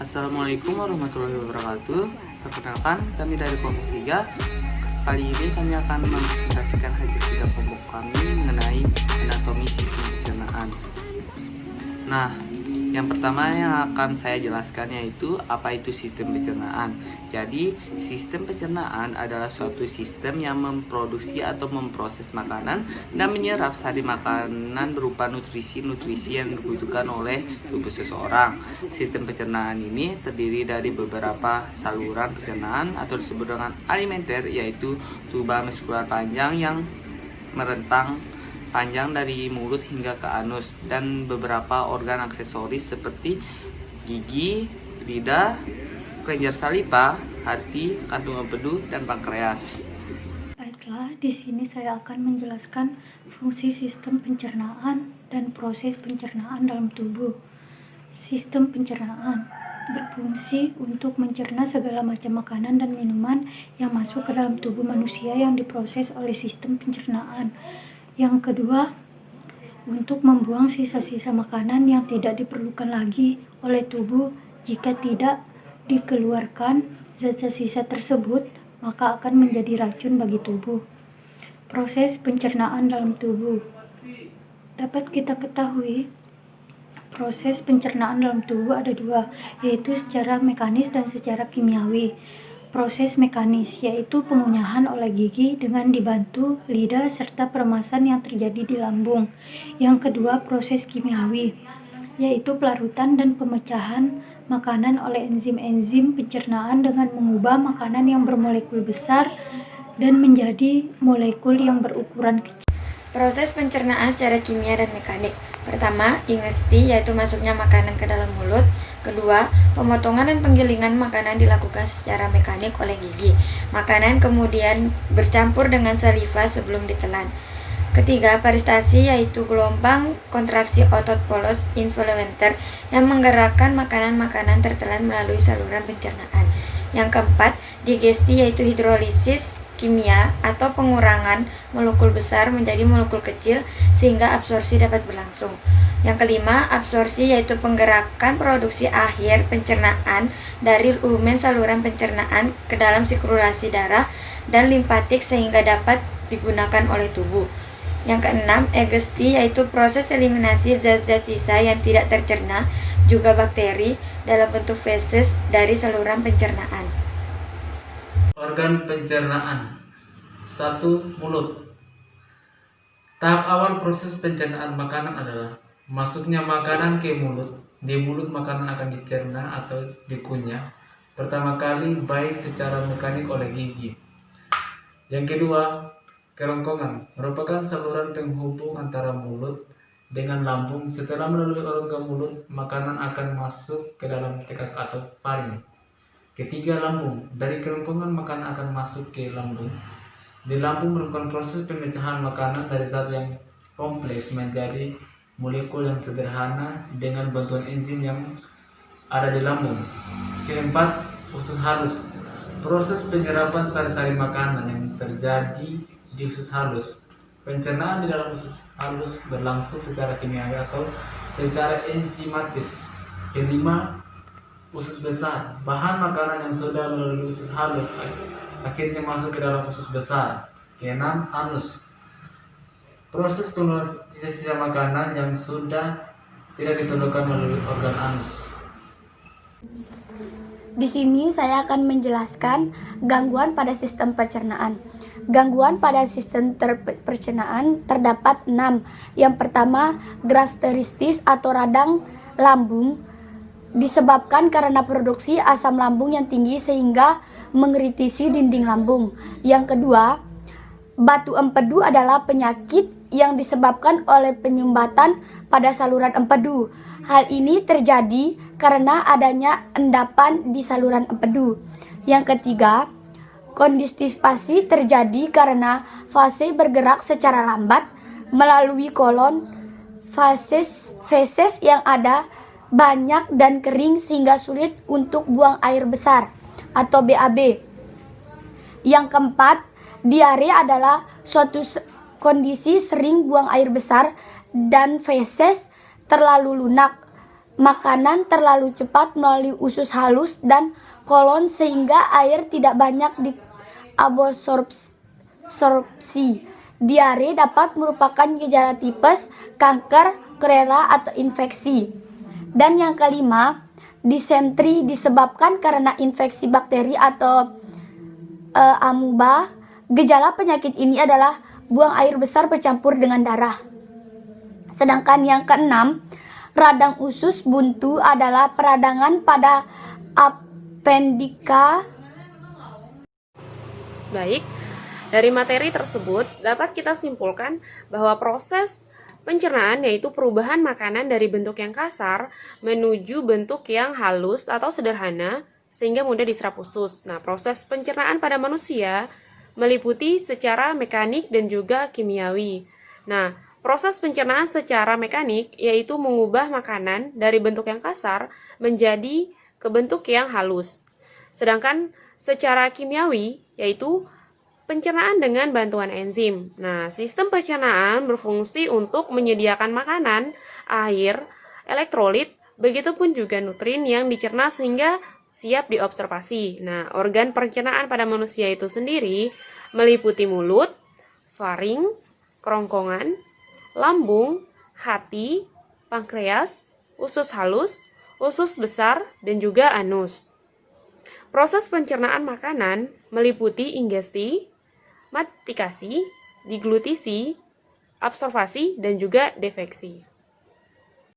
Assalamualaikum warahmatullahi wabarakatuh. Perkenalkan, kami dari kelompok 3. Kali ini kami akan mempresentasikan hasil kerja kelompok kami mengenai anatomi sistem pencernaan. Nah, yang pertama yang akan saya jelaskan yaitu apa itu sistem pencernaan. Jadi, sistem pencernaan adalah suatu sistem yang memproduksi atau memproses makanan dan menyerap sari makanan berupa nutrisi-nutrisi yang dibutuhkan oleh tubuh seseorang. Sistem pencernaan ini terdiri dari beberapa saluran pencernaan atau disebut dengan alimenter, yaitu tuba muskular panjang yang merentang panjang dari mulut hingga ke anus, dan beberapa organ aksesoris seperti gigi, lidah, kelenjar saliva, hati, kantung empedu, dan pankreas. Baiklah, di sini saya akan menjelaskan fungsi sistem pencernaan dan proses pencernaan dalam tubuh. Sistem pencernaan berfungsi untuk mencerna segala macam makanan dan minuman yang masuk ke dalam tubuh manusia yang diproses oleh sistem pencernaan. Yang kedua, untuk membuang sisa-sisa makanan yang tidak diperlukan lagi oleh tubuh. Jika tidak dikeluarkan sisa-sisa tersebut, maka akan menjadi racun bagi tubuh. Proses pencernaan dalam tubuh dapat kita ketahui. Proses pencernaan dalam tubuh ada dua, yaitu secara mekanis dan secara kimiawi. Proses mekanis yaitu pengunyahan oleh gigi dengan dibantu lidah serta peremasan yang terjadi di lambung. Yang kedua, proses kimiawi yaitu pelarutan dan pemecahan makanan oleh enzim-enzim pencernaan dengan mengubah makanan yang bermolekul besar dan menjadi molekul yang berukuran kecil. Proses pencernaan secara kimia dan mekanik. Pertama, ingesti, yaitu masuknya makanan ke dalam mulut. Kedua, pemotongan dan penggilingan makanan dilakukan secara mekanik oleh gigi. Makanan kemudian bercampur dengan saliva sebelum ditelan. Ketiga, peristalsi, yaitu gelombang kontraksi otot polos involuenter yang menggerakkan makanan-makanan tertelan melalui saluran pencernaan. Yang keempat, digesti, yaitu hidrolisis kimia atau pengurangan molekul besar menjadi molekul kecil sehingga absorpsi dapat berlangsung. Yang kelima, absorpsi, yaitu penggerakan produksi akhir pencernaan dari lumen saluran pencernaan ke dalam sirkulasi darah dan limfatik sehingga dapat digunakan oleh tubuh. Yang keenam, egesti, yaitu proses eliminasi zat-zat sisa yang tidak tercerna, juga bakteri, dalam bentuk feses dari saluran pencernaan. Organ pencernaan. 1. Mulut. Tahap awal proses pencernaan makanan adalah masuknya makanan ke mulut. Di mulut makanan akan dicerna atau dikunyah pertama kali baik secara mekanik oleh gigi. Yang kedua, kerongkongan merupakan saluran penghubung antara mulut dengan lambung. Setelah melalui rongga mulut, makanan akan masuk ke dalam tekak atau faring. Ketiga, lambung. Dari kerongkongan makanan akan masuk ke lambung. Di lambung melakukan proses pemecahan makanan dari zat yang kompleks menjadi molekul yang sederhana dengan bantuan enzim yang ada di lambung. Keempat, usus halus. Proses penyerapan sari-sari makanan yang terjadi di usus halus. Pencernaan di dalam usus halus berlangsung secara kimiawi atau secara enzimatis. Kelima, usus besar. Bahan makanan yang sudah melalui usus halus akhirnya masuk ke dalam usus besar. Keenam, anus. Proses pengeluaran sisa-sisa makanan yang sudah tidak diperlukan melalui organ anus. Di sini saya akan menjelaskan gangguan pada sistem pencernaan. Gangguan pada sistem pencernaan terdapat 6. Yang pertama, gastritis atau radang lambung, disebabkan karena produksi asam lambung yang tinggi sehingga mengkritisi dinding lambung. Yang kedua, batu empedu adalah penyakit yang disebabkan oleh penyumbatan pada saluran empedu. Hal ini terjadi karena adanya endapan di saluran empedu. Yang ketiga, konstipasi terjadi karena fase bergerak secara lambat melalui kolon, feses yang ada banyak dan kering sehingga sulit untuk buang air besar atau BAB. Yang keempat, diare adalah suatu kondisi sering buang air besar dan feses terlalu lunak. makanan terlalu cepat melalui usus halus dan kolon sehingga air tidak banyak diabsorpsi. Diare dapat merupakan gejala tipes, kanker, kolera, atau infeksi. Dan yang kelima, disentri disebabkan karena infeksi bakteri atau amuba. Gejala penyakit ini adalah buang air besar bercampur dengan darah. Sedangkan yang keenam, radang usus buntu adalah peradangan pada apendika. Baik, dari materi tersebut dapat kita simpulkan bahwa proses pencernaan yaitu perubahan makanan dari bentuk yang kasar menuju bentuk yang halus atau sederhana sehingga mudah diserap usus. Nah, proses pencernaan pada manusia meliputi secara mekanik dan juga kimiawi. Nah, proses pencernaan secara mekanik yaitu mengubah makanan dari bentuk yang kasar menjadi ke bentuk yang halus. Sedangkan secara kimiawi yaitu pencernaan dengan bantuan enzim. Nah, sistem pencernaan berfungsi untuk menyediakan makanan, air, elektrolit, begitupun juga nutrien yang dicerna sehingga siap diobservasi. Nah, organ pencernaan pada manusia itu sendiri meliputi mulut, faring, kerongkongan, lambung, hati, pankreas, usus halus, usus besar, dan juga anus. Proses pencernaan makanan meliputi ingesti, mastikasi, deglutisi, absorpsi, dan juga defeksi.